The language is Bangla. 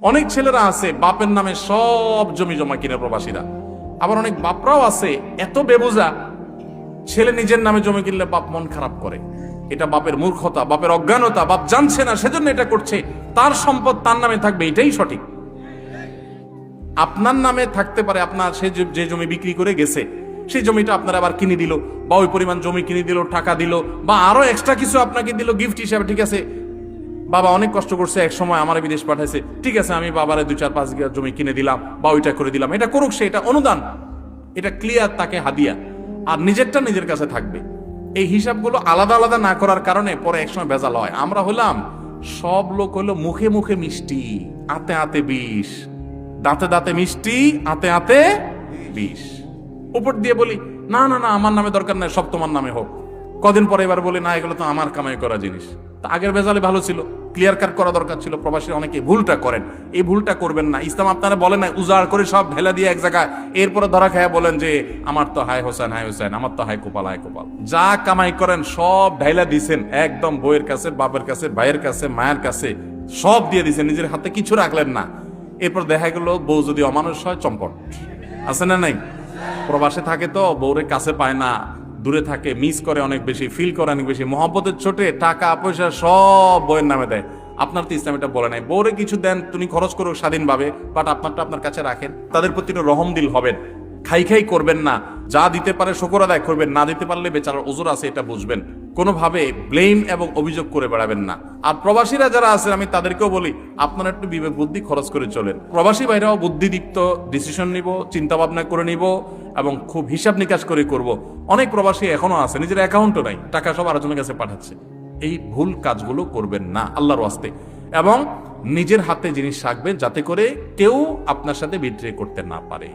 অনেক ছেলেরা আছে বাপের নামে সব জমি জমা কিনে প্রবাসীরা, আবার অনেক বাপরাও আছে এত বেবুজা, ছেলে নিজের নামে জমি কিনলে বাপ মন খারাপ করে। এটা বাপের মূর্খতা, বাপের অজ্ঞানতা, বাপ জানছে না সেজন্য এটা করছে। তার সম্পদ তার নামে থাকবে, এটাই সঠিক। আপনার নামে থাকতে পারে, আপনার সে যে জমি বিক্রি করে গেছে সেই জমিটা আপনার আবার কিনে দিল, বা ওই পরিমাণ জমি কিনে দিল, টাকা দিল, বা আরো এক্সট্রা কিছু আপনাকে দিল গিফট হিসাবে। ঠিক আছে, বাবা অনেক কষ্ট করছে, এক সময় আমার বিদেশ পাঠাইছে, ঠিক আছে আমি বাবারে 2-4-5 বিঘা জমি কিনে দিলাম বা ওইটা করে দিলাম। এটা করুক সে, এটা অনুদান, এটা ক্লিয়ার, তাকে হাদিয়া। আর নিজেরটা নিজের কাছে থাকবে। এই হিসাবগুলো আলাদা আলাদা না করার কারণে পরে একসময় ভেজাল হয়। আমরা হলাম, সব লোক হলো মুখে মুখে মিষ্টি, আতে আতে বিষ, দাঁতে দাঁতে মিষ্টি, আতে আতে বিষ। উপর দিয়ে বলি না না না আমার নামে দরকার নাই, সব তোমার নামে হোক। কদিন পরে এবার বলি না এগুলো তো আমার কামাই করা জিনিস। তা আগের ভেজালে ভালো ছিল, ক্লিয়ার কাট করা দরকার ছিল। প্রবাসী অনেকে ভুলটা করেন, এই ভুলটা করবেন না। ইসলাম আপনারা বলেন না উজাড় করে সব ঢেলা দিয়ে এক জায়গায়, এরপরে ধরা খায়া বলেন যে আমার তো হায় হোসেন হায় হোসেন, আমার তো হায় কোপাল হায় কোপাল। যা কামাই করেন সব ঢাইলা দিছেন একদম, বইয়ের কাছে, বাপের কাছে, ভাইয়ের কাছে, মায়ের কাছে, সব দিয়ে দিছেন, নিজের হাতে কিছু রাখলেন না। এরপর দেখা গেল বউ যদি অমানুষ হয়, চম্পট। আছে না নাই? প্রবাসে থাকে তো বউরে কাছে পায় না, দূরে থাকে, মিস করে অনেক বেশি, ফিল করে অনেক বেশি, মহব্বতের ছোটে টাকা পয়সা সব বউয়ের নামে দেয়। আপনার তো ইসলাম এটা বলে নাই। বউরে কিছু দেন, তুমি খরচ করো স্বাধীনভাবে, বাট আপনারটা আপনার কাছে রাখেন। তাদের প্রতি রহম দিল হবেন, খাই খাই করবেন না। যা দিতে পারে শুকর আদায় করবেন, না দিতে পারলে বেচারার ওজর আছে এটা বুঝবেন। কোনোভাবে ব্লেম এবং অভিযোগ করে বেড়াবেন না। আর প্রবাসীরা যারা আছেন আমি তাদেরকেও বলি আপনারা একটু বিবেক বুদ্ধি খরচ করে চলেন। প্রবাসী ভাইরাও বুদ্ধিদীপ্ত ডিসিশন নিব, চিন্তা ভাবনা করে নিব এবং খুব হিসাব নিকাশ করে করব। অনেক প্রবাসী এখনো আছে নিজের অ্যাকাউন্টও নাই, টাকা সব আরেকজনের কাছে পাঠাচ্ছে। এই ভুল কাজগুলো করবেন না আল্লাহর ওয়াস্তে, এবং নিজের হাতে জিনিস রাখবেন যাতে করে কেউ আপনার সাথে বিট্রে করতে না পারে।